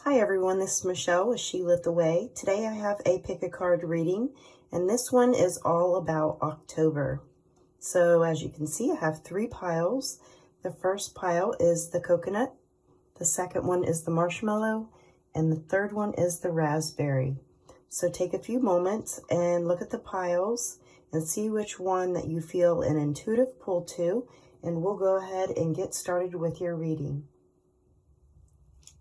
Hi everyone, this is Michelle with shelittheway. Today I have a pick a card reading, and this one is all about October. So as you can see, I have three piles. The first pile is the coconut, the second one is the marshmallow, and the third one is the raspberry. So take a few moments and look at the piles and see which one that you feel an intuitive pull to, and we'll go ahead and get started with your reading.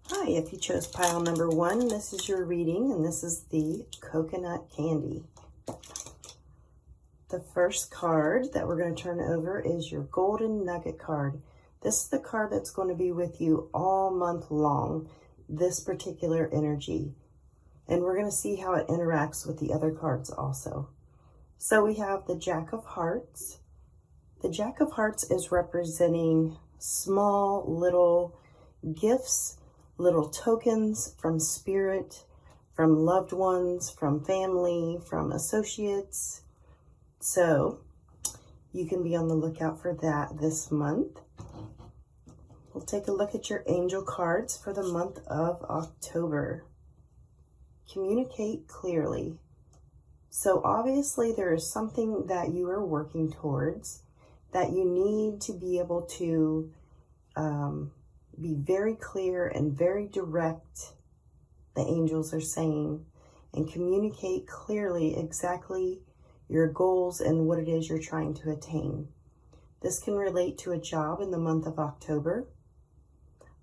Hi, if you chose pile number 1, this is your reading, and this is the coconut candy. The first card that we're going to turn over is your golden nugget card. This is the card that's going to be with you all month long, this particular energy. And we're going to see how it interacts with the other cards also. So we have the Jack of Hearts. The Jack of Hearts is representing small little gifts, little tokens from spirit, from loved ones, from family, from associates. So you can be on the lookout for that this month. We'll take a look at your angel cards for the month of October. Communicate clearly. So obviously there is something that you are working towards that you need to be able to be very clear and very direct, the angels are saying, and communicate clearly exactly your goals and what it is you're trying to attain. This can relate to a job in the month of October.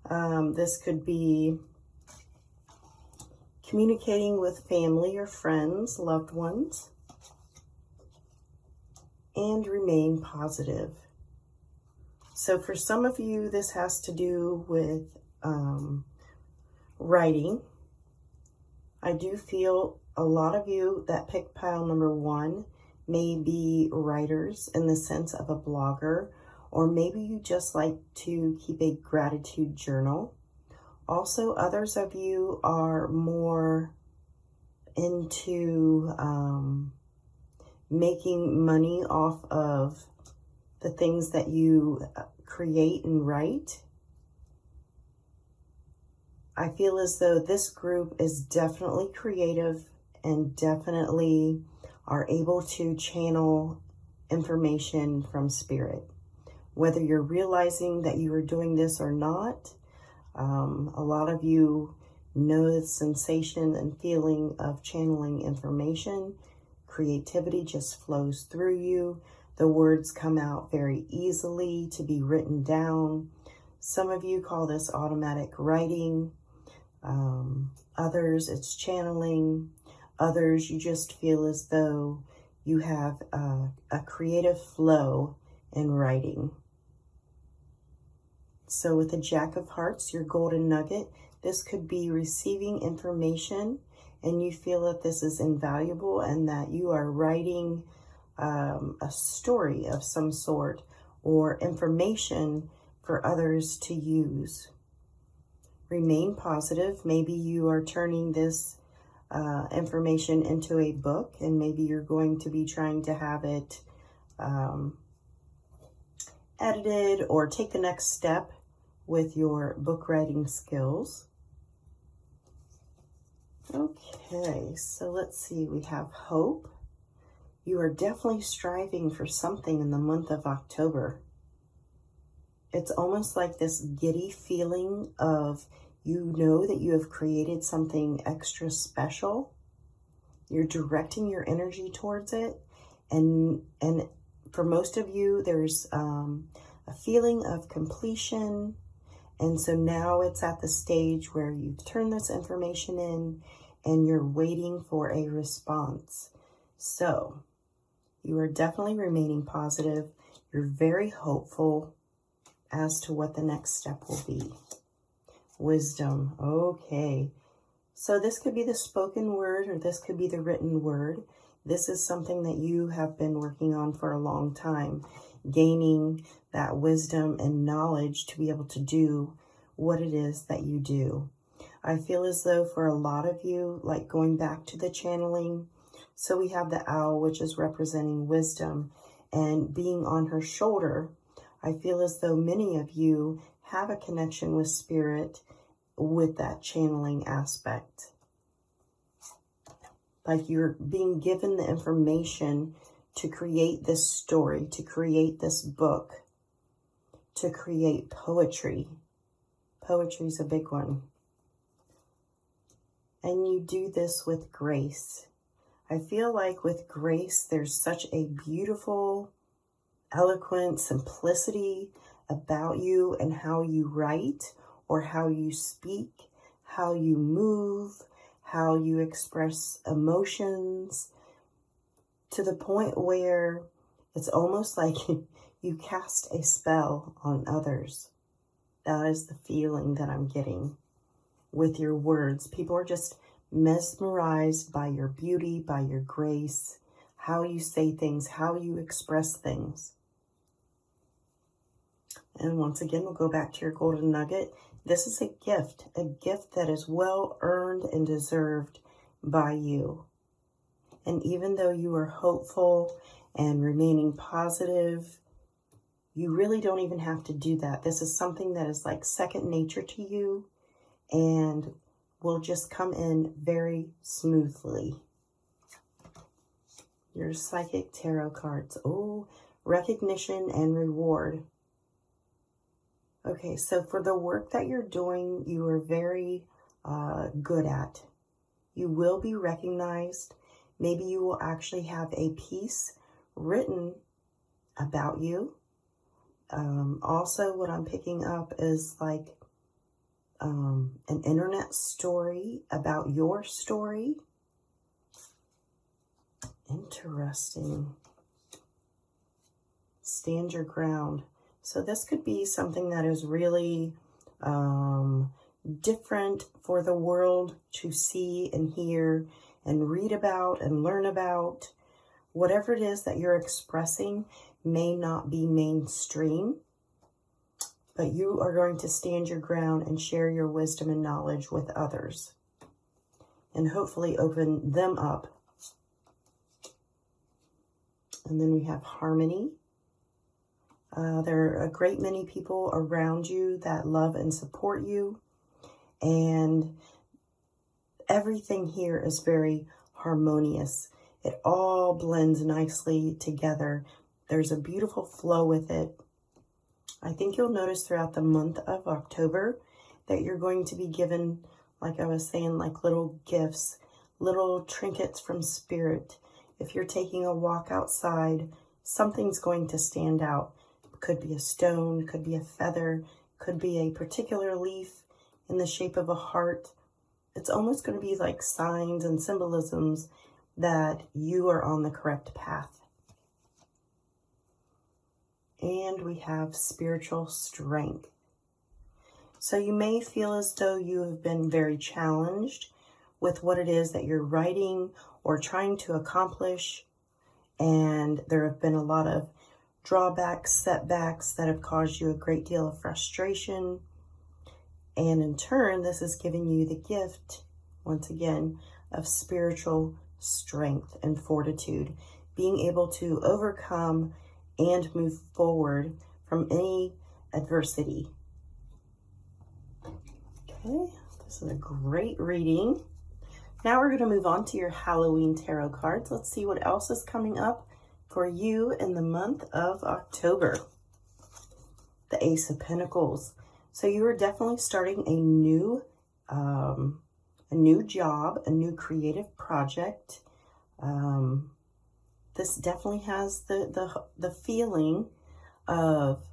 This could be communicating with family or friends, loved ones, and remain positive. So for some of you, this has to do with writing. I do feel a lot of you that picked pile number 1 may be writers in the sense of a blogger, or maybe you just like to keep a gratitude journal. Also, others of you are more into making money off of the things that you create and write. I feel as though this group is definitely creative and definitely are able to channel information from spirit. Whether you're realizing that you are doing this or not, a lot of you know the sensation and feeling of channeling information. Creativity just flows through you. The words come out very easily to be written down. Some of you call this automatic writing. Others, it's channeling. Others, you just feel as though you have a creative flow in writing. So with the Jack of Hearts, your golden nugget, this could be receiving information and you feel that this is invaluable and that you are writing a story of some sort or information for others to use. Remain positive. Maybe you are turning this information into a book, and maybe you're going to be trying to have it edited or take the next step with your book writing skills. Okay, so let's see. We have hope. You are definitely striving for something in the month of October. It's almost like this giddy feeling of, you know that you have created something extra special. You're directing your energy towards it. And for most of you, there's a feeling of completion. And so now it's at the stage where you've turned this information in and you're waiting for a response. So you are definitely remaining positive. You're very hopeful as to what the next step will be. Wisdom. Okay. So this could be the spoken word or this could be the written word. This is something that you have been working on for a long time, gaining that wisdom and knowledge to be able to do what it is that you do. I feel as though for a lot of you, like going back to the channeling, so we have the owl, which is representing wisdom, and being on her shoulder, I feel as though many of you have a connection with spirit with that channeling aspect. Like you're being given the information to create this story, to create this book, to create poetry. Poetry is a big one. And you do this with grace. I feel like with grace, there's such a beautiful, eloquent simplicity about you and how you write or how you speak, how you move, how you express emotions, to the point where it's almost like you cast a spell on others. That is the feeling that I'm getting with your words. People are just mesmerized by your beauty, by your grace, how you say things, how you express things. And once again, we'll go back to your golden nugget. This is a gift that is well earned and deserved by you. And even though you are hopeful and remaining positive, you really don't even have to do that. This is something that is like second nature to you and will just come in very smoothly. Your psychic tarot cards. Oh, recognition and reward. Okay, so for the work that you're doing, you are very good at. You will be recognized. Maybe you will actually have a piece written about you. Also, what I'm picking up is like an internet story about your story. Interesting. Stand your ground. So this could be something that is really different for the world to see and hear and read about and learn about. Whatever it is that you're expressing may not be mainstream, but you are going to stand your ground and share your wisdom and knowledge with others and hopefully open them up. And then we have harmony. There are a great many people around you that love and support you, and everything here is very harmonious. It all blends nicely together. There's a beautiful flow with it. I think you'll notice throughout the month of October that you're going to be given, like I was saying, like little gifts, little trinkets from spirit. If you're taking a walk outside, something's going to stand out. Could be a stone, could be a feather, could be a particular leaf in the shape of a heart. It's almost going to be like signs and symbolisms that you are on the correct path. And we have spiritual strength. So you may feel as though you have been very challenged with what it is that you're writing or trying to accomplish. And there have been a lot of drawbacks, setbacks that have caused you a great deal of frustration. And in turn, this is giving you the gift, once again, of spiritual strength and fortitude, being able to overcome and move forward from any adversity. Okay, this is a great reading. Now we're going to move on to your Halloween tarot cards. Let's see what else is coming up for you in the month of October. The Ace of Pentacles. So you are definitely starting a new job, a new creative project. This definitely has the feeling of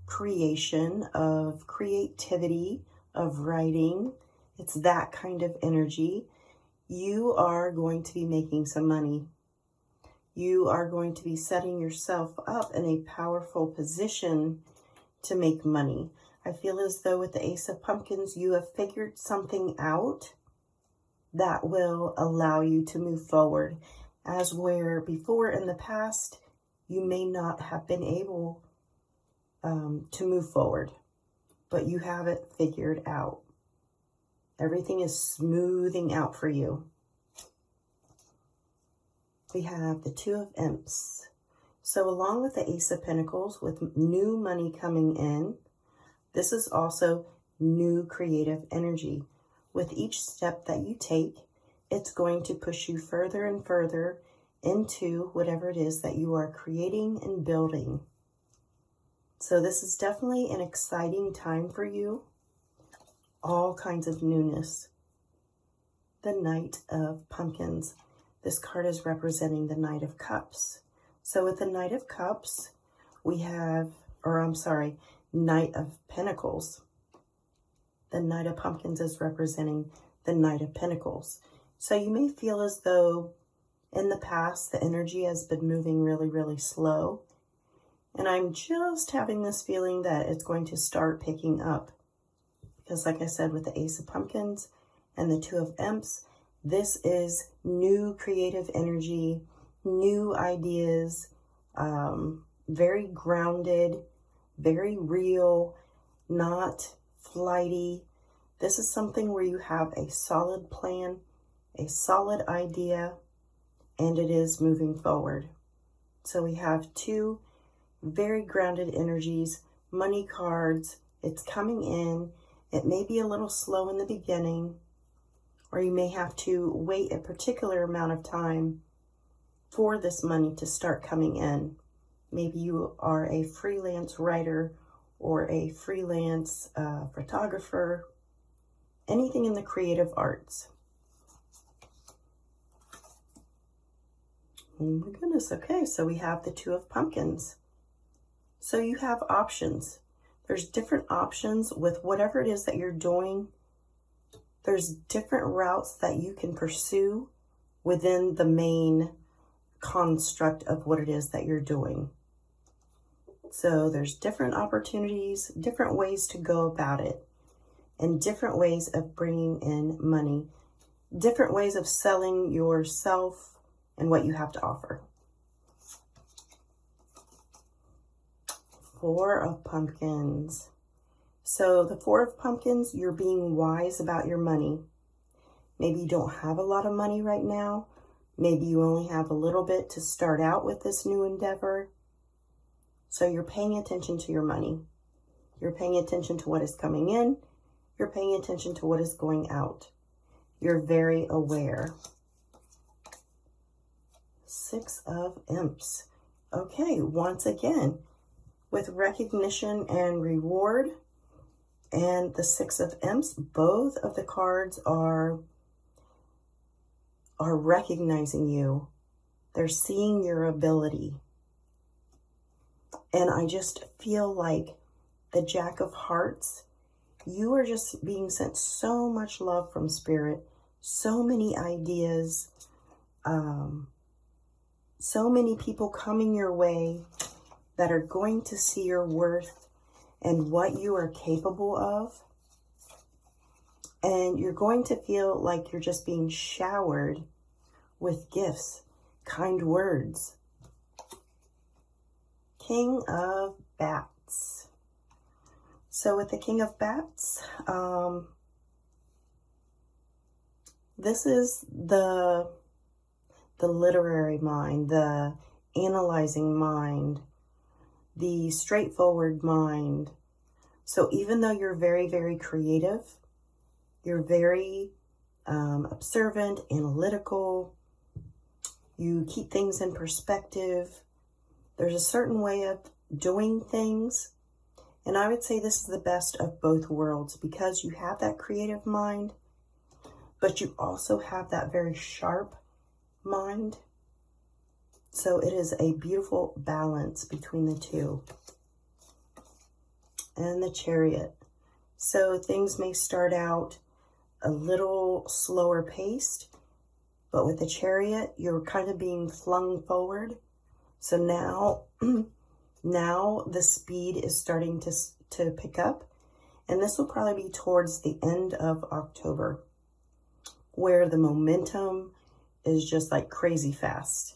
creation, of creativity, of writing. It's that kind of energy. You are going to be making some money. You are going to be setting yourself up in a powerful position to make money. I feel as though with the Ace of Pumpkins, you have figured something out that will allow you to move forward. As where before in the past, you may not have been able to move forward, but you have it figured out. Everything is smoothing out for you. We have the Two of Imps. So along with the Ace of Pentacles, with new money coming in, this is also new creative energy. With each step that you take, it's going to push you further and further into whatever it is that you are creating and building. So this is definitely an exciting time for you. All kinds of newness. The Knight of Pumpkins. This card is representing the Knight of Cups. So with the Knight of Cups, we have, Knight of Pentacles. The Knight of Pumpkins is representing the Knight of Pentacles. So you may feel as though in the past, the energy has been moving really, really slow. And I'm just having this feeling that it's going to start picking up. Because like I said, with the Ace of Pumpkins and the Two of Imps, this is new creative energy, new ideas, very grounded, very real, not flighty. This is something where you have a solid plan, a solid idea, and it is moving forward. So we have two very grounded energies, money cards. It's coming in. It may be a little slow in the beginning, or you may have to wait a particular amount of time for this money to start coming in. Maybe you are a freelance writer or a freelance photographer, anything in the creative arts. Oh my goodness, okay, so we have the Two of Pumpkins. So you have options. There's different options with whatever it is that you're doing. There's different routes that you can pursue within the main construct of what it is that you're doing. So there's different opportunities, different ways to go about it, and different ways of bringing in money, different ways of selling yourself and what you have to offer. Four of Pumpkins. So the Four of Pumpkins, you're being wise about your money. Maybe you don't have a lot of money right now. Maybe you only have a little bit to start out with this new endeavor. So you're paying attention to your money. You're paying attention to what is coming in. You're paying attention to what is going out. You're very aware. Six of Imps. Okay, once again, with recognition and reward and the Six of Imps, both of the cards are recognizing you. They're seeing your ability. And I just feel like the Jack of Hearts, you are just being sent so much love from Spirit, so many ideas, so many people coming your way that are going to see your worth and what you are capable of. And you're going to feel like you're just being showered with gifts, kind words. King of Bats. So with the King of Bats, this is the literary mind, the analyzing mind, the straightforward mind. So even though you're very, very creative, you're very observant, analytical, you keep things in perspective, there's a certain way of doing things. And I would say this is the best of both worlds, because you have that creative mind, but you also have that very sharp mind. So it is a beautiful balance between the two. And the Chariot. So things may start out a little slower paced, but with the Chariot, you're kind of being flung forward. So now the speed is starting to pick up, and this will probably be towards the end of October, where the momentum is just like crazy fast.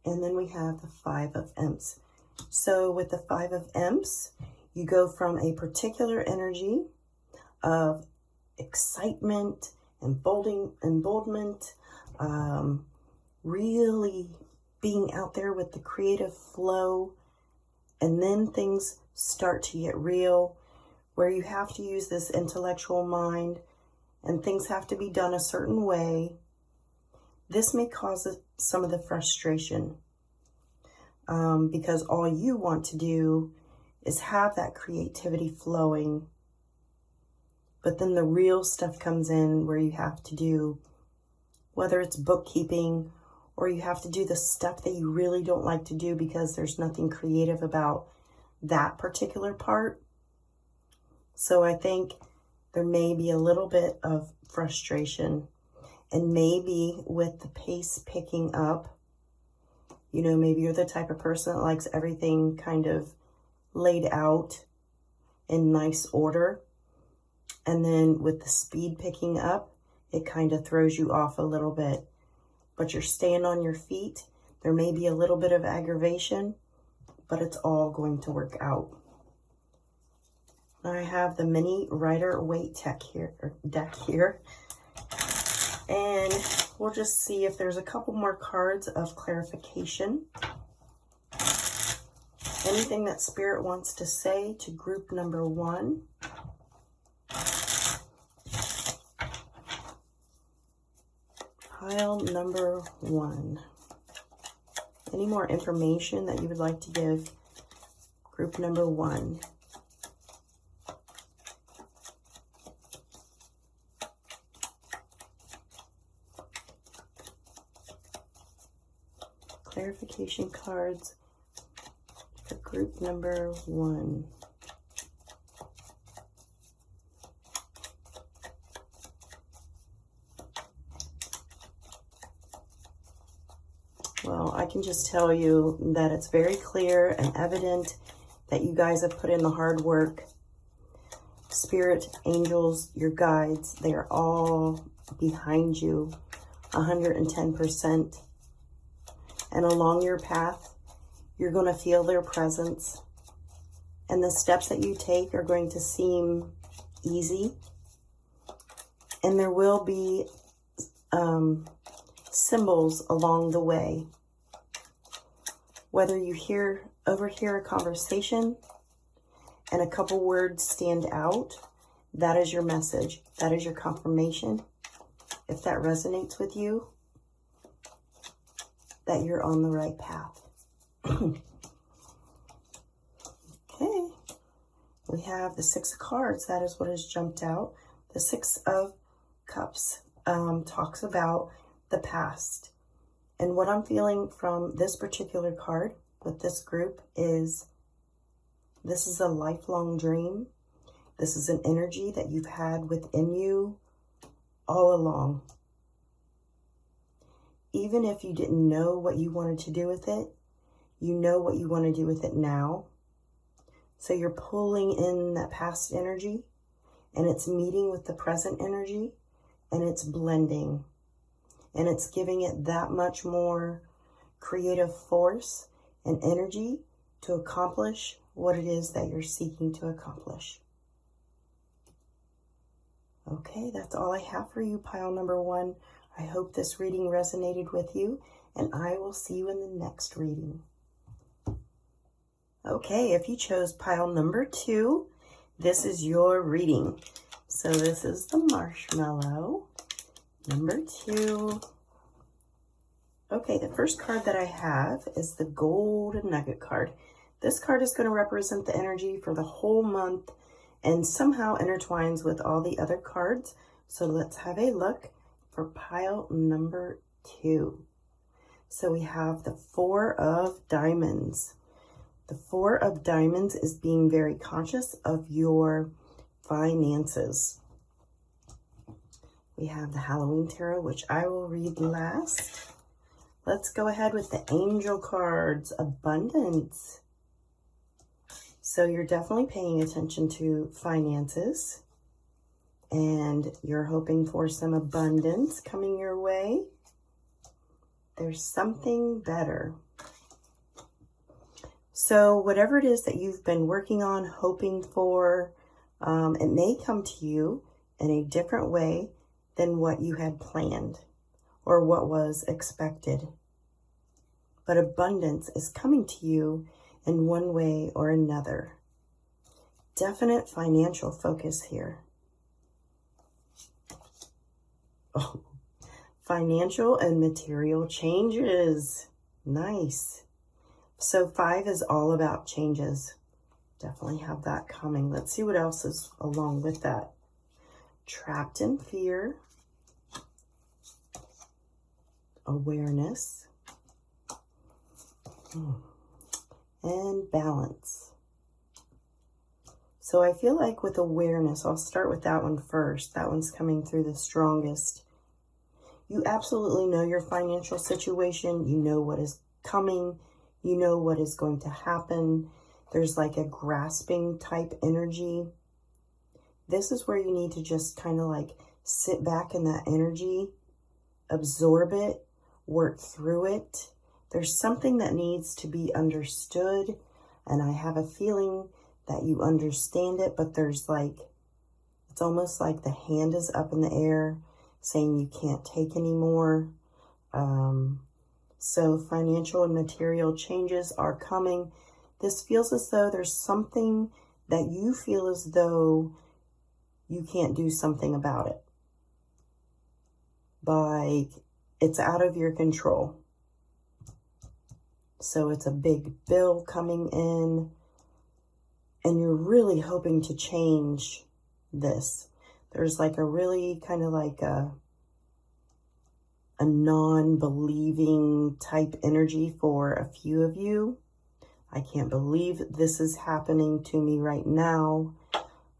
And then we have the Five of Imps. So with the Five of Imps, you go from a particular energy of excitement, emboldenment, really being out there with the creative flow, and then things start to get real, where you have to use this intellectual mind and things have to be done a certain way, this may cause some of the frustration because all you want to do is have that creativity flowing. But then the real stuff comes in where you have to do, whether it's bookkeeping or you have to do the stuff that you really don't like to do because there's nothing creative about that particular part. So I think there may be a little bit of frustration, and maybe with the pace picking up, you know, maybe you're the type of person that likes everything kind of laid out in nice order. And then with the speed picking up, it kind of throws you off a little bit. But you're staying on your feet. There may be a little bit of aggravation, but it's all going to work out. Now I have the mini Rider-Waite deck here. And we'll just see if there's a couple more cards of clarification. Anything that Spirit wants to say to group number 1. Pile number 1. Any more information that you would like to give group number 1? Clarification cards for group number 1. Well, I can just tell you that it's very clear and evident that you guys have put in the hard work. Spirit, angels, your guides, they are all behind you 110%. And along your path, you're going to feel their presence. And the steps that you take are going to seem easy. And there will be symbols along the way. Whether you overhear a conversation and a couple words stand out, that is your message. That is your confirmation. If that resonates with you, that you're on the right path. Okay. We have the 6 of cards. That is what has jumped out. The 6 of Cups talks about the past. And what I'm feeling from this particular card with this group is this is a lifelong dream. This is an energy that you've had within you all along. Even if you didn't know what you wanted to do with it, you know what you want to do with it now. So you're pulling in that past energy and it's meeting with the present energy and it's blending. And it's giving it that much more creative force and energy to accomplish what it is that you're seeking to accomplish. Okay, that's all I have for you, pile number 1. I hope this reading resonated with you, and I will see you in the next reading. Okay, if you chose pile number 2, this is your reading. So this is the marshmallow. Number 2. Okay, the first card that I have is the Golden Nugget card. This card is going to represent the energy for the whole month and somehow intertwines with all the other cards. So let's have a look for pile number 2. So we have the 4 of Diamonds. The 4 of Diamonds is being very conscious of your finances. We have the Halloween Tarot, which I will read last. Let's go ahead with the Angel cards. Abundance. So you're definitely paying attention to finances. And you're hoping for some abundance coming your way. There's something better. So whatever it is that you've been working on, hoping for, it may come to you in a different way than what you had planned or what was expected. But abundance is coming to you in one way or another. definite financial focus here. Oh, financial and material changes. Nice. So 5 is all about changes. Definitely have that coming. Let's see what else is along with that. Trapped in fear. Awareness. And balance. So I feel like with awareness, I'll start with that one first. That one's coming through the strongest. You absolutely know your financial situation. You know what is coming. You know what is going to happen. There's like a grasping type energy. This is where you need to just kind of like sit back in that energy, absorb it, work through it. There's something that needs to be understood, and I have a feeling that you understand it, but there's like, it's almost like the hand is up in the air saying you can't take anymore. So financial and material changes are coming. This feels as though there's something that you feel as though you can't do something about it. Like it's out of your control. So it's a big bill coming in, and you're really hoping to change this. There's like a really kind of like a non-believing type energy for a few of you. I can't believe this is happening to me right now.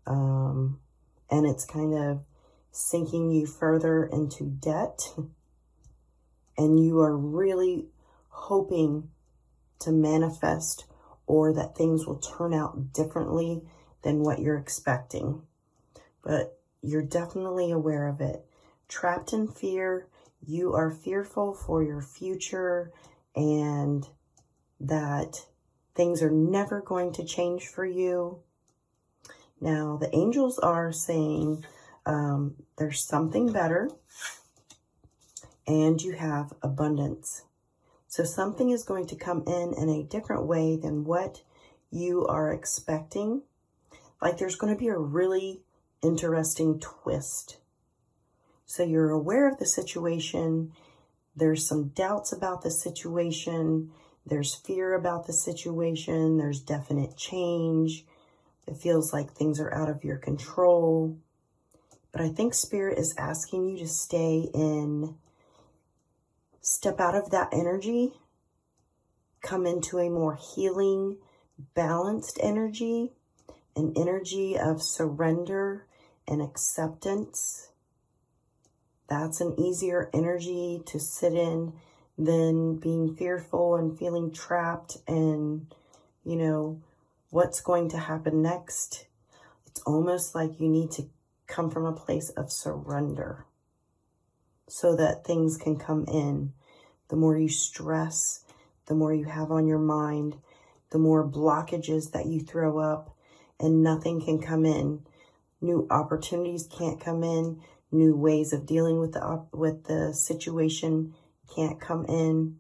And it's kind of sinking you further into debt. And you are really hoping to manifest or that things will turn out differently than what you're expecting. But you're definitely aware of it. Trapped in fear, you are fearful for your future and that things are never going to change for you. Now, the angels are saying there's something better and you have abundance. So something is going to come in a different way than what you are expecting. Like there's going to be a really interesting twist. So you're aware of the situation. There's some doubts about the situation. There's fear about the situation. There's definite change. It feels like things are out of your control. But I think Spirit is asking you to step out of that energy, come into a more healing, balanced energy, an energy of surrender and acceptance. That's an easier energy to sit in than being fearful and feeling trapped and, you know, what's going to happen next. It's almost like you need to come from a place of surrender so that things can come in. The more you stress, the more you have on your mind, the more blockages that you throw up, and nothing can come in. New opportunities can't come in. New ways of dealing with the situation can't come in.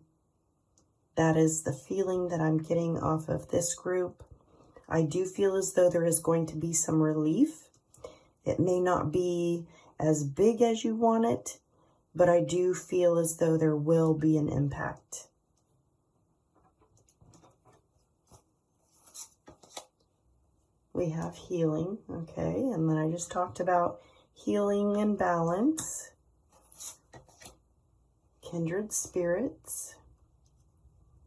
That is the feeling that I'm getting off of this group. I do feel as though there is going to be some relief. It may not be as big as you want it, but I do feel as though there will be an impact. We have healing, okay, and then I just talked about healing and balance. Kindred spirits.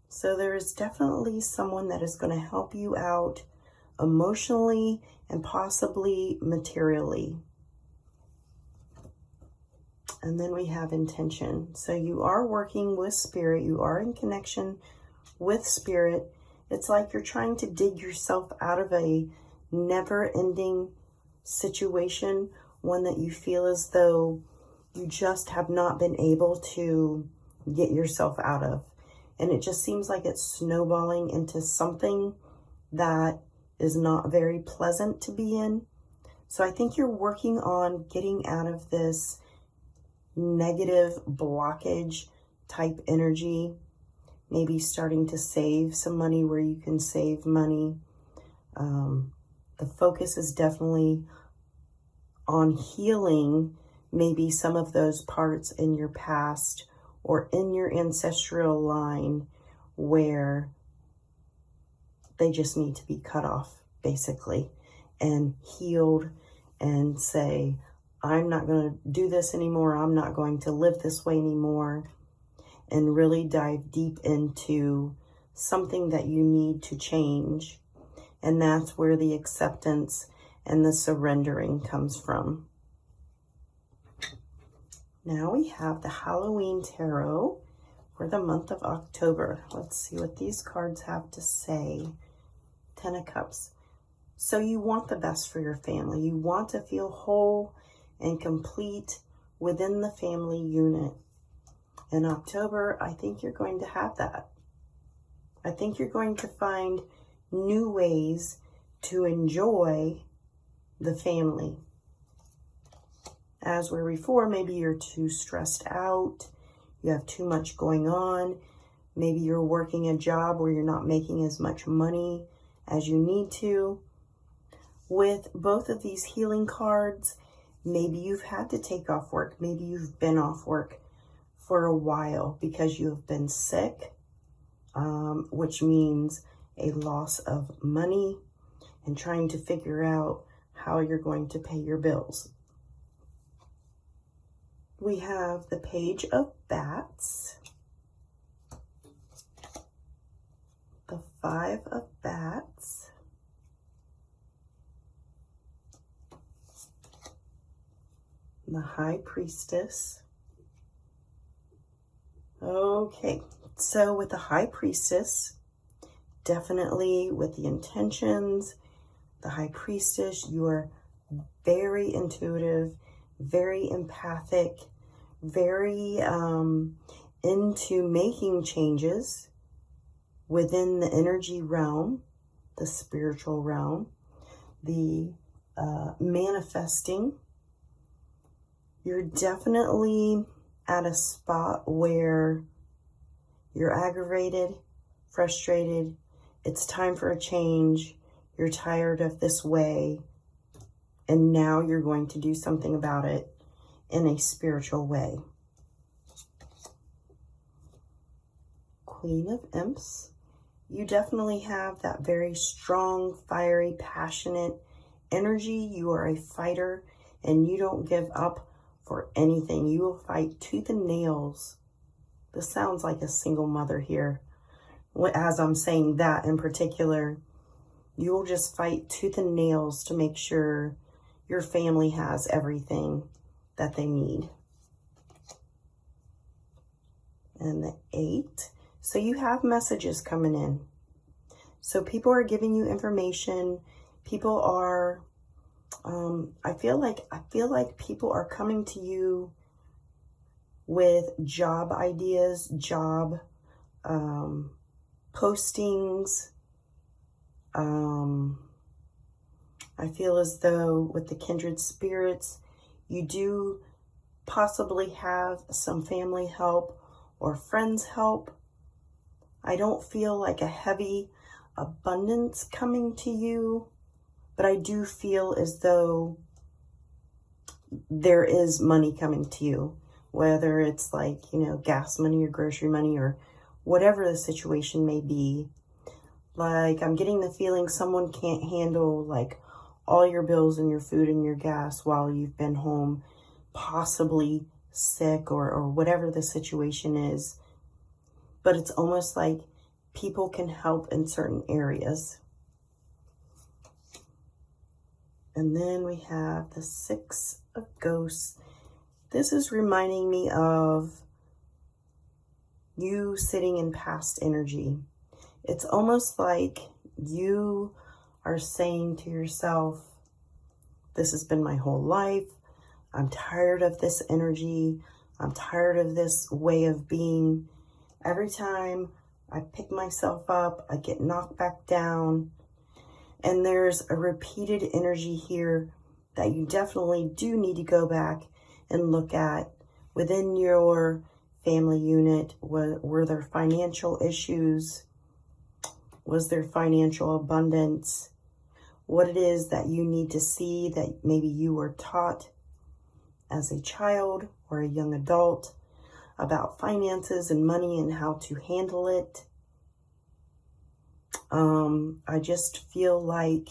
So there is definitely someone that is going to help you out emotionally and possibly materially. And then we have intention. So you are working with Spirit. You are in connection with Spirit. It's like you're trying to dig yourself out of a never-ending situation, one that you feel as though you just have not been able to get yourself out of. And it just seems like it's snowballing into something that is not very pleasant to be in. So I think you're working on getting out of this negative blockage type energy, maybe starting to save some money where you can save money. The focus is definitely on healing maybe some of those parts in your past or in your ancestral line where they just need to be cut off, basically, and healed, and say, I'm not going to do this anymore. I'm not going to live this way anymore. And really dive deep into something that you need to change. And that's where the acceptance and the surrendering comes from. Now we have the Halloween Tarot for the month of October. Let's see what these cards have to say. 10 of Cups. So you want the best for your family. You want to feel whole and complete within the family unit. In October, I think you're going to have that. I think you're going to find new ways to enjoy the family. As where before, maybe you're too stressed out, you have too much going on, maybe you're working a job where you're not making as much money as you need to. With both of these healing cards, maybe you've had to take off work, maybe you've been off work for a while because you have been sick, which means a loss of money and trying to figure out how you're going to pay your bills. We have the Page of Bats, the Five of Bats, the High Priestess. Okay, so with the High Priestess, definitely with the intentions, the High Priestess, you are very intuitive, very empathic, very into making changes within the energy realm, the spiritual realm, the manifesting. You're definitely at a spot where you're aggravated, frustrated, it's time for a change, you're tired of this way, and now you're going to do something about it in a spiritual way. Queen of Imps. You definitely have that very strong, fiery, passionate energy. You are a fighter and you don't give up for anything. You will fight tooth and nails. This sounds like a single mother here. As I'm saying that in particular, you will just fight tooth and nails to make sure your family has everything that they need. And the 8. So you have messages coming in. So people are giving you information. People are, I feel like people are coming to you with job ideas, job postings. I feel as though with the kindred spirits, you do possibly have some family help or friends help. I don't feel like a heavy abundance coming to you, but I do feel as though there is money coming to you, whether it's like, gas money or grocery money or whatever the situation may be. Like, I'm getting the feeling someone can't handle like all your bills and your food and your gas while you've been home, possibly sick or whatever the situation is. But it's almost like people can help in certain areas. And then we have the 6 of Ghosts. This is reminding me of you sitting in past energy. It's almost like you are saying to yourself, this has been my whole life. I'm tired of this energy. I'm tired of this way of being. Every time I pick myself up, I get knocked back down. And there's a repeated energy here that you definitely do need to go back and look at within your family unit. Were there financial issues? Was there financial abundance? what it is that you need to see that maybe you were taught as a child or a young adult about finances and money and how to handle it. I just feel like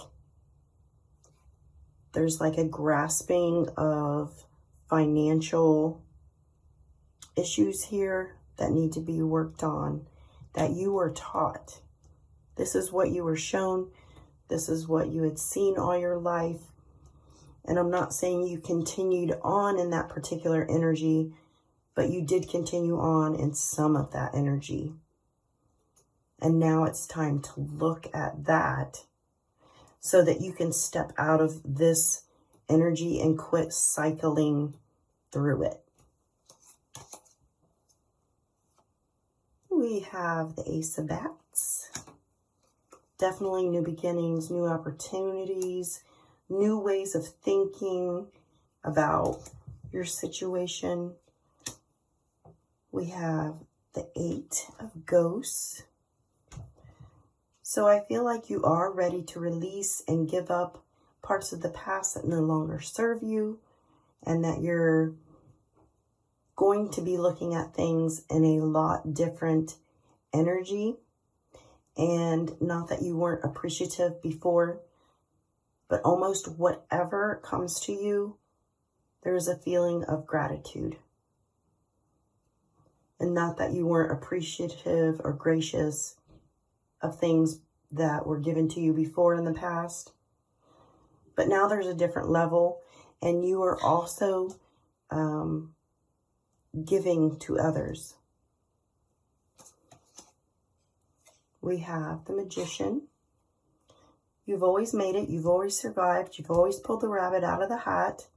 there's like a grasping of financial issues here that need to be worked on, that you were taught. This is what you were shown. This is what you had seen all your life. And I'm not saying you continued on in that particular energy, but you did continue on in some of that energy. And now it's time to look at that so that you can step out of this energy and quit cycling through it. We have the Ace of Bats. Definitely new beginnings, new opportunities, new ways of thinking about your situation. We have the Eight of Ghosts. So I feel like you are ready to release and give up parts of the past that no longer serve you, and that you're going to be looking at things in a lot different energy. And not that you weren't appreciative before, but almost whatever comes to you, there's a feeling of gratitude. And not that you weren't appreciative or gracious of things that were given to you before in the past. But now there's a different level, and you are also giving to others. We have the Magician. You've always made it. You've always survived. You've always pulled the rabbit out of the hat.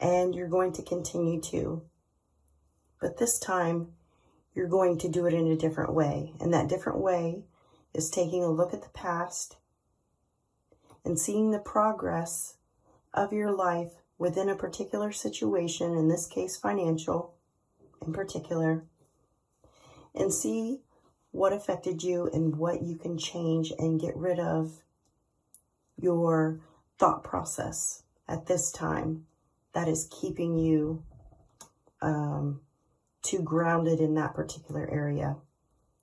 And you're going to continue to. But this time, you're going to do it in a different way. And that different way is taking a look at the past and seeing the progress of your life within a particular situation, in this case, financial in particular, and see what affected you and what you can change and get rid of your thought process at this time that is keeping you too grounded in that particular area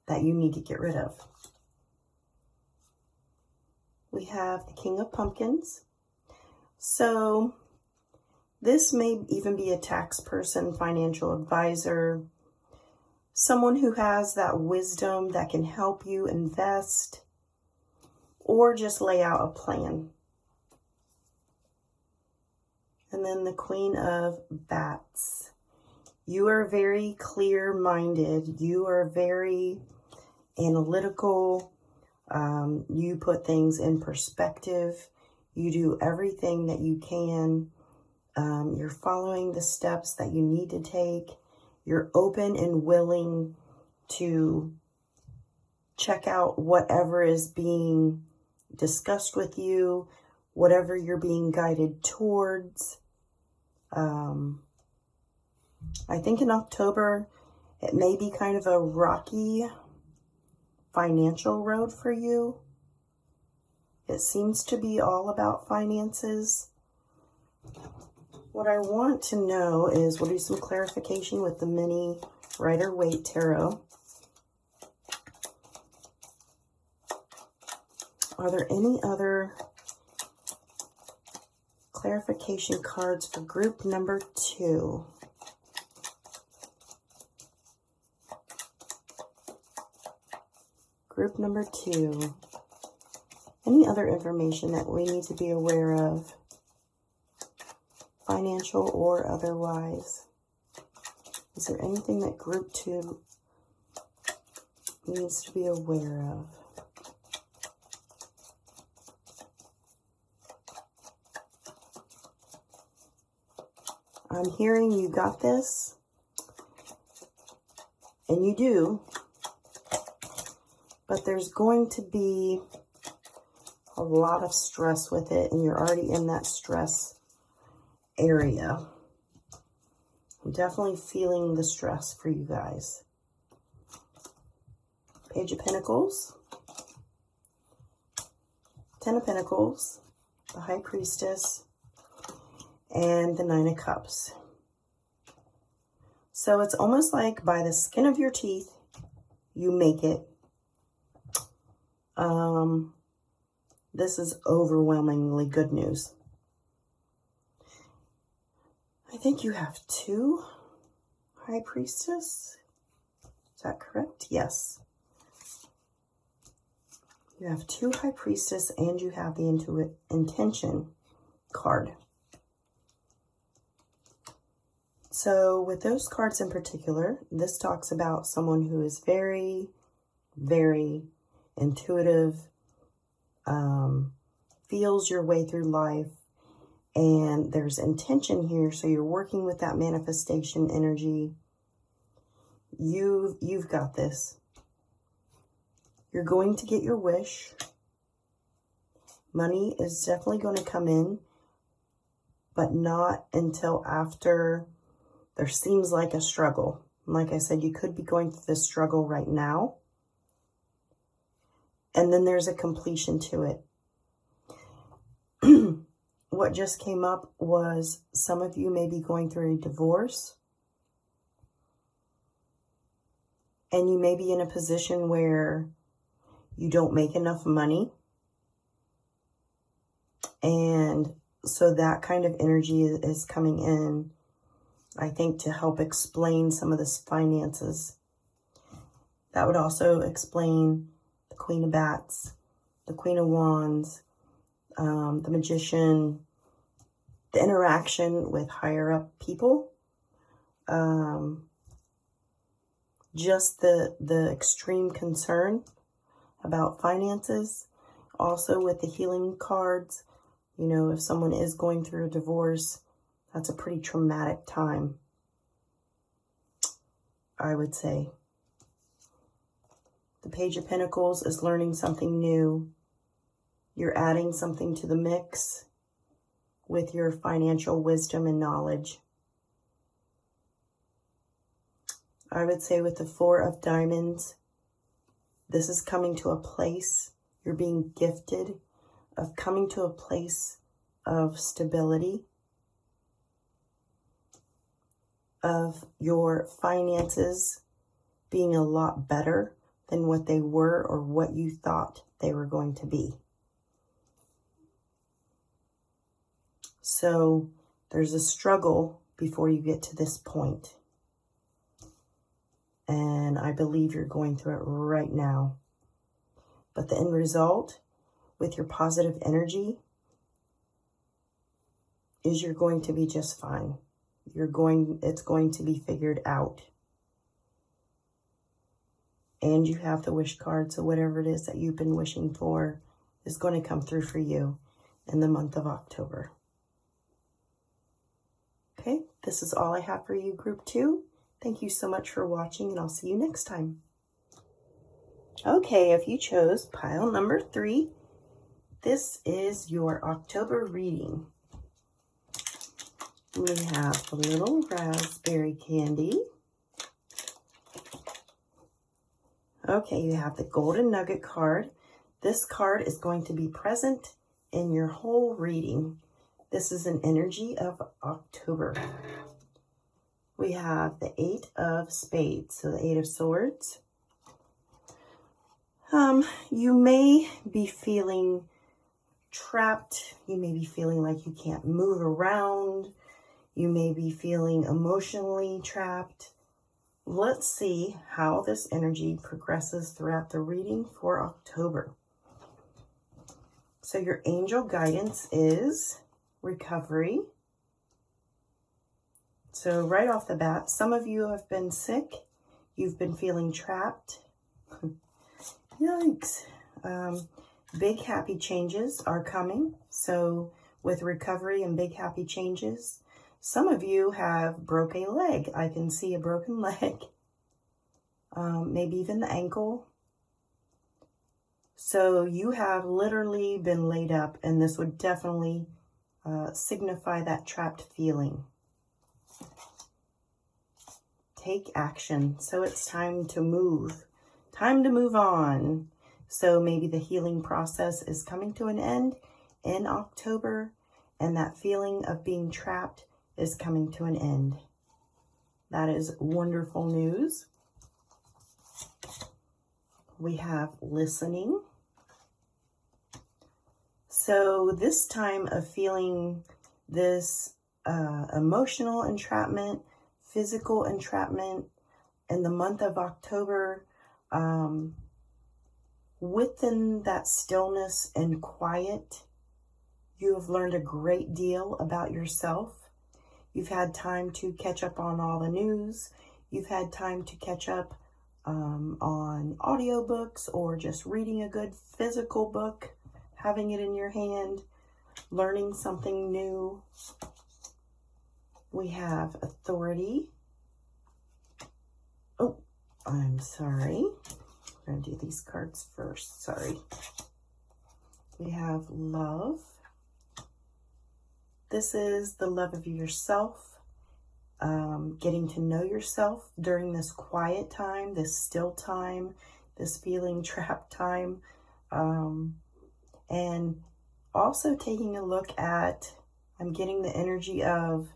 that you need to get rid of. We have the King of Pumpkins. So this may even be a tax person, financial advisor, someone who has that wisdom that can help you invest or just lay out a plan. And then the Queen of Bats. You are very clear-minded. You are very analytical. You put things in perspective. You do everything that you can. You're following the steps that you need to take. You're open and willing to check out whatever is being discussed with you, whatever you're being guided towards. I think in October, it may be kind of a rocky financial road for you. It seems to be all about finances. What I want to know is, we'll do some clarification with the mini Rider-Waite Tarot. Are there any other clarification cards for group number 2? Group number 2. Any other information that we need to be aware of, financial or otherwise? Is there anything that group 2 needs to be aware of? I'm hearing you got this, and you do, but there's going to be a lot of stress with it, and you're already in that stress area. I'm definitely feeling the stress for you guys. Page of Pentacles. Ten of Pentacles, the High Priestess, and the Nine of Cups. So it's almost like by the skin of your teeth, you make it. This is overwhelmingly good news. I think you have two High Priestess. Is that correct? Yes. You have two High Priestess and you have the Intention card. So with those cards in particular, this talks about someone who is very, very intuitive, feels your way through life, and there's intention here. So you're working with that manifestation energy. You've got this. You're going to get your wish. Money is definitely going to come in, but not until after there seems like a struggle. Like I said, you could be going through this struggle right now. And then there's a completion to it. What just came up was some of you may be going through a divorce. And you may be in a position where you don't make enough money. And so that kind of energy is coming in, I think, to help explain some of this finances. That would also explain the Queen of Bats, the Queen of Wands, the Magician, the interaction with higher up people, just the extreme concern about finances. Also with the healing cards, you know, if someone is going through a divorce, that's a pretty traumatic time, I would say. The Page of Pentacles is learning something new. You're adding something to the mix with your financial wisdom and knowledge. I would say with the Four of Diamonds, this is coming to a place, you're being gifted of coming to a place of stability, of your finances being a lot better than what they were or what you thought they were going to be. So there's a struggle before you get to this point. And I believe you're going through it right now. But the end result with your positive energy is you're going to be just fine. It's going to be figured out. And you have the wish card, so whatever it is that you've been wishing for is going to come through for you in the month of October. Okay, this is all I have for you, Group 2. Thank you so much for watching, and I'll see you next time. Okay, if you chose pile number 3, this is your October reading. We have a little raspberry candy. Okay, you have the Golden Nugget card. This card is going to be present in your whole reading. This is an energy of October. We have the 8 of Spades, so the 8 of Swords. You may be feeling trapped. You may be feeling like you can't move around. You may be feeling emotionally trapped. Let's see how this energy progresses throughout the reading for October. So your angel guidance is recovery. So right off the bat, some of you have been sick. You've been feeling trapped. Yikes. Big happy changes are coming. So with recovery and big happy changes, some of you have broke a leg. I can see a broken leg. Maybe even the ankle. So you have literally been laid up, and this would definitely signify that trapped feeling. Take action. So it's time to move. Time to move on. So maybe the healing process is coming to an end in October, and that feeling of being trapped is coming to an end. That is wonderful news. We have listening. So this time of feeling this emotional entrapment, physical entrapment in the month of October, within that stillness and quiet, you have learned a great deal about yourself. You've had time to catch up on all the news. You've had time to catch up on audiobooks or just reading a good physical book, having it in your hand, learning something new. We have authority. Oh, I'm sorry. We're going to do these cards first. Sorry. We have love. This is the love of yourself, getting to know yourself during this quiet time, this still time, this feeling trapped time, and also taking a look at, I'm getting the energy of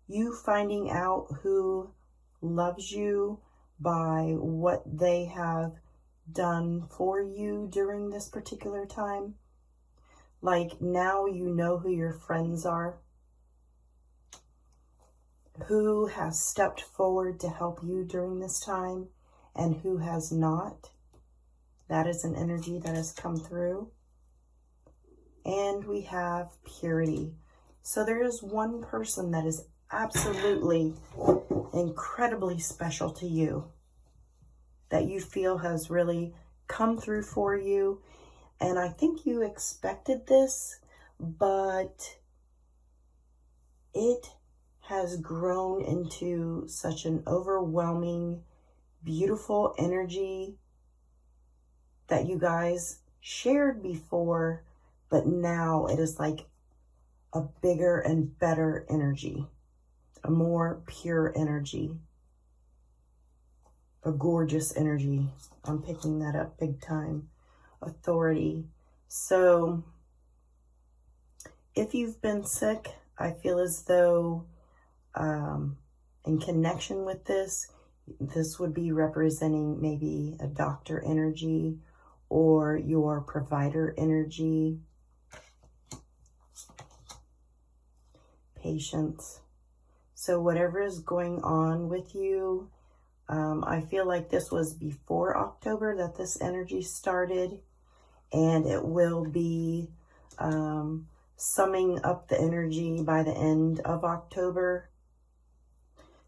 you finding out who loves you by what they have done for you during this particular time. Like now you know who your friends are, who has stepped forward to help you during this time, and who has not. That is an energy that has come through. And we have purity. So there is one person that is absolutely incredibly special to you, that you feel has really come through for you. And I think you expected this, but it has grown into such an overwhelming, beautiful energy that you guys shared before, but now it is like a bigger and better energy, a more pure energy, a gorgeous energy. I'm picking that up big time. Authority. So if you've been sick, I feel as though in connection with this would be representing maybe a doctor energy or your provider energy. Patience. So whatever is going on with you, I feel like this was before October that this energy started, and it will be summing up the energy by the end of October.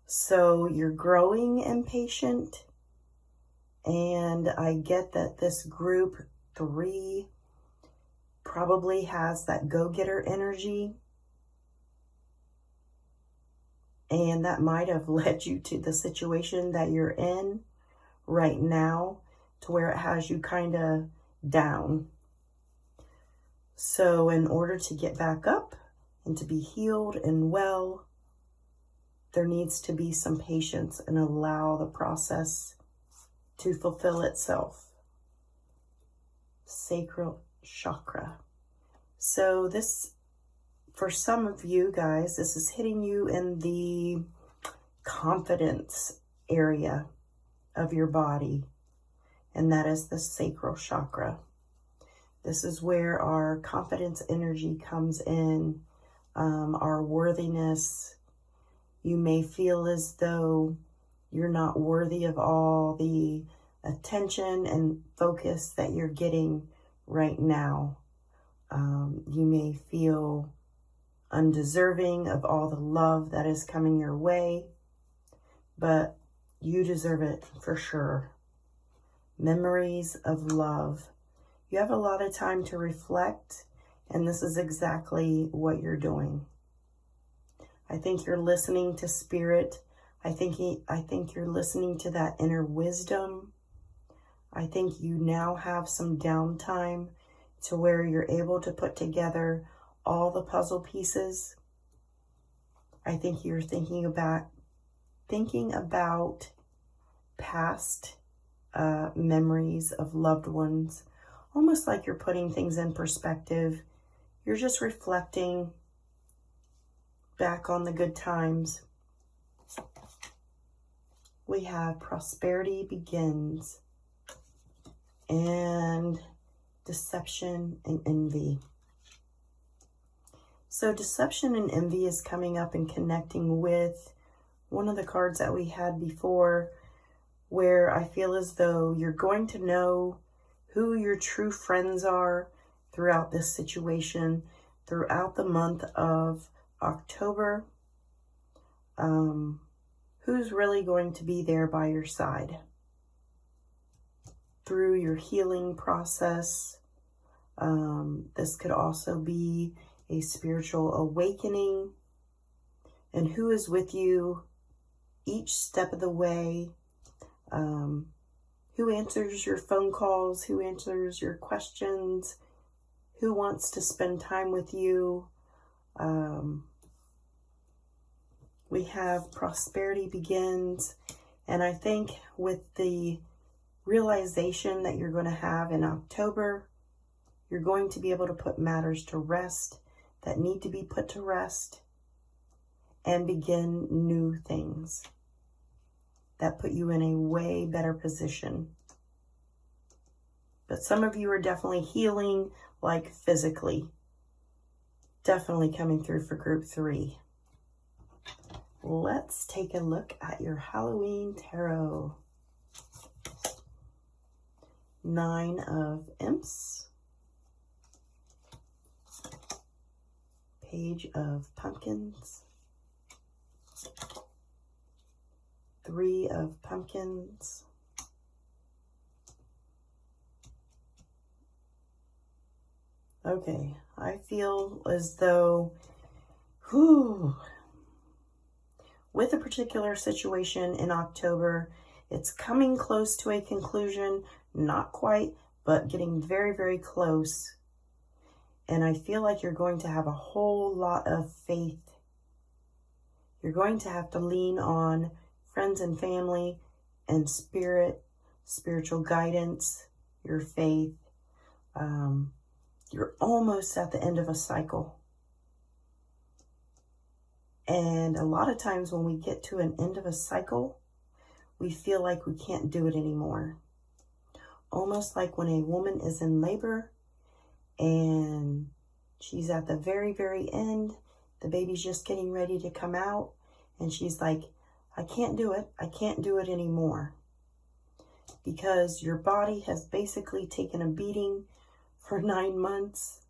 So you're growing impatient, and I get that this group 3 probably has that go-getter energy, and that might have led you to the situation that you're in right now, to where it has you kind of down. So in order to get back up and to be healed and well, there needs to be some patience and allow the process to fulfill itself. Sacral chakra. So this, for some of you guys, this is hitting you in the confidence area of your body, and that is the sacral chakra. This is where our confidence energy comes in, our worthiness. You may feel as though you're not worthy of all the attention and focus that you're getting right now. You may feel undeserving of all the love that is coming your way, but you deserve it for sure. Memories of love. You have a lot of time to reflect, and this is exactly what you're doing. I think you're listening to spirit. I think you're listening to that inner wisdom. I think you now have some downtime to where you're able to put together all the puzzle pieces. I think you're thinking about past memories of loved ones, almost like you're putting things in perspective. You're just reflecting back on the good times. We have prosperity begins and deception and envy. So deception and envy is coming up and connecting with one of the cards that we had before, where I feel as though you're going to know who your true friends are throughout this situation, throughout the month of October. Who's really going to be there by your side through your healing process. This could also be a spiritual awakening, and who is with you each step of the way. Who answers your phone calls, who answers your questions, who wants to spend time with you. We have prosperity begins, and I think with the realization that you're going to have in October, you're going to be able to put matters to rest that need to be put to rest and begin new things that put you in a way better position. But some of you are definitely healing, like physically. Definitely coming through for group 3. Let's take a look at your Halloween tarot. 9 of Imps. Page of Pumpkins. 3 of Pumpkins. Okay, I feel as though, with a particular situation in October, it's coming close to a conclusion, not quite, but getting very, very close. And I feel like you're going to have a whole lot of faith. You're going to have to lean on friends and family and spiritual guidance, your faith. You're almost at the end of a cycle. And a lot of times when we get to an end of a cycle, we feel like we can't do it anymore. Almost like when a woman is in labor and she's at the very, very end, the baby's just getting ready to come out, and she's like, I can't do it. I can't do it anymore. Because your body has basically taken a beating for 9 months.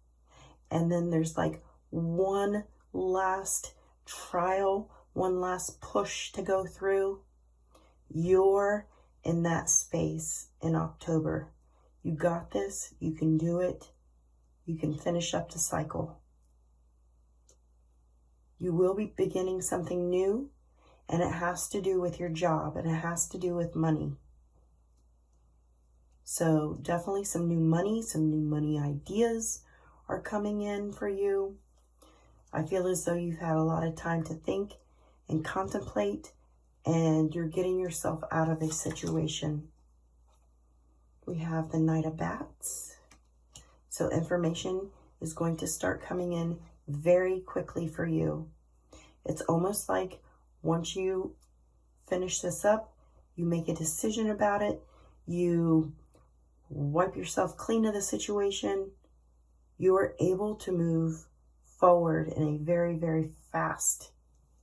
And then there's like one last trial, one last push to go through. You're in that space in October. You got this. You can do it. You can finish up the cycle. You will be beginning something new, and it has to do with your job, and it has to do with money. So definitely some new money ideas are coming in for you. I feel as though you've had a lot of time to think and contemplate, and you're getting yourself out of a situation. We have the Knight of Bats. So information is going to start coming in very quickly for you. It's almost like once you finish this up, you make a decision about it, you wipe yourself clean of the situation, you are able to move forward in a very, very fast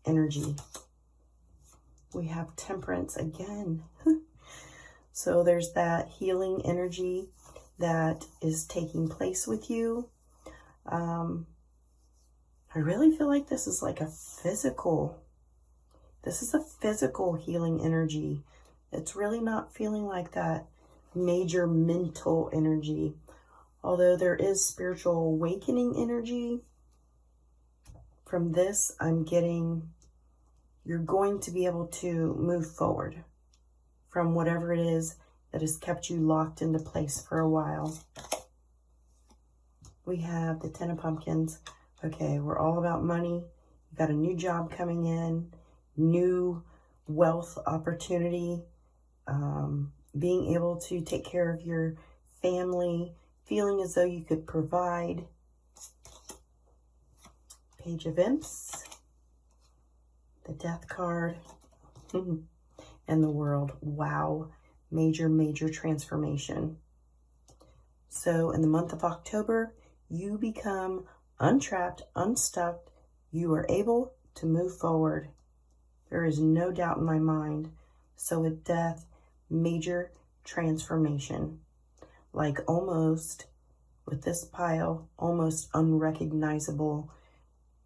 energy. We have Temperance again. So there's that healing energy that is taking place with you. I really feel like this is like a physical healing energy. It's really not feeling like that major mental energy. Although there is spiritual awakening energy. From this, I'm getting you're going to be able to move forward from whatever it is that has kept you locked into place for a while. We have the 10 of Pumpkins. Okay, we're all about money. You've got a new job coming in, new wealth opportunity. being able to take care of your family, feeling as though you could provide. Page of Imps, the Death card, and the World. Wow, major, major transformation. So in the month of October, you become untrapped, unstuck. You are able to move forward. There is no doubt in my mind. So with Death, major transformation. Like almost, with this pile, almost unrecognizable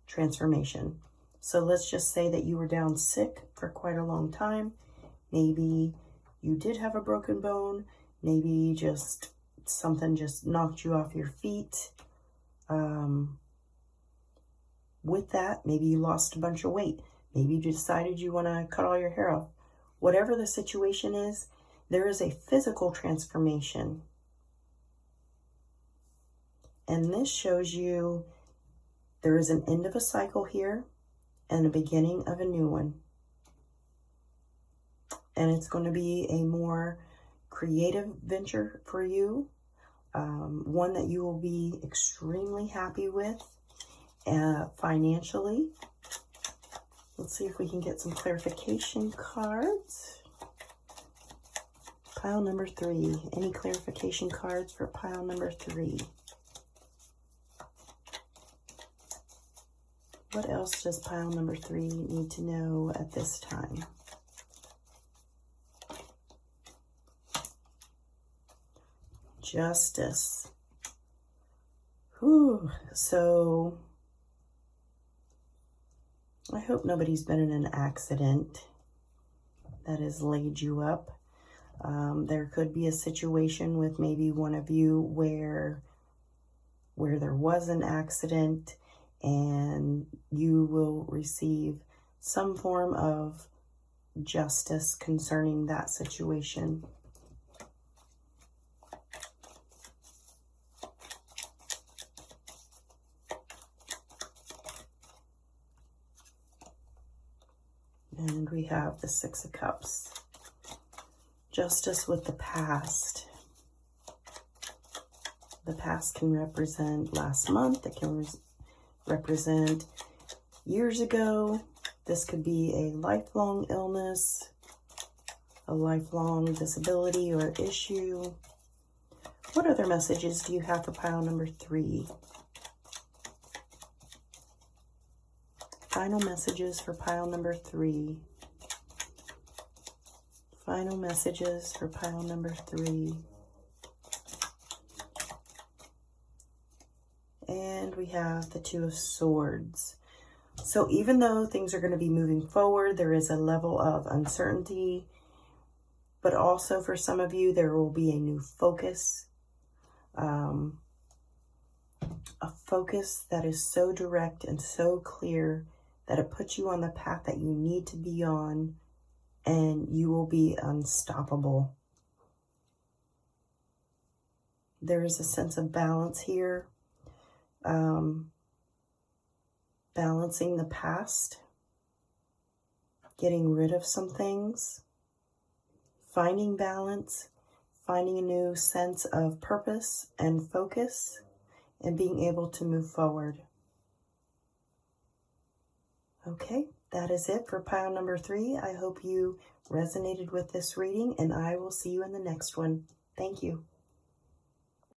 transformation. So let's just say that you were down sick for quite a long time. Maybe you did have a broken bone. Maybe just something just knocked you off your feet. With that, maybe you lost a bunch of weight. Maybe you decided you want to cut all your hair off. Whatever the situation is, there is a physical transformation. And this shows you there is an end of a cycle here and a beginning of a new one. And it's going to be a more creative venture for you, one that you will be extremely happy with financially. Let's see if we can get some clarification cards. Pile number 3. Any clarification cards for pile number 3? What else does pile number 3 need to know at this time? Justice. Whew. So I hope nobody's been in an accident that has laid you up. There could be a situation with maybe one of you where there was an accident, and you will receive some form of justice concerning that situation. And we have the 6 of Cups. Justice with the past. The past can represent last month. It can represent years ago. This could be a lifelong illness, a lifelong disability or issue. What other messages do you have for pile number 3? Final messages for pile number 3. Final messages for pile number 3. And we have the 2 of Swords. So even though things are going to be moving forward, there is a level of uncertainty, but also for some of you, there will be a new focus. A focus that is so direct and so clear that it puts you on the path that you need to be on, and you will be unstoppable. There is a sense of balance here. Balancing the past, getting rid of some things, finding balance, finding a new sense of purpose and focus, and being able to move forward. Okay, that is it for pile number 3. I hope you resonated with this reading, and I will see you in the next one. Thank you.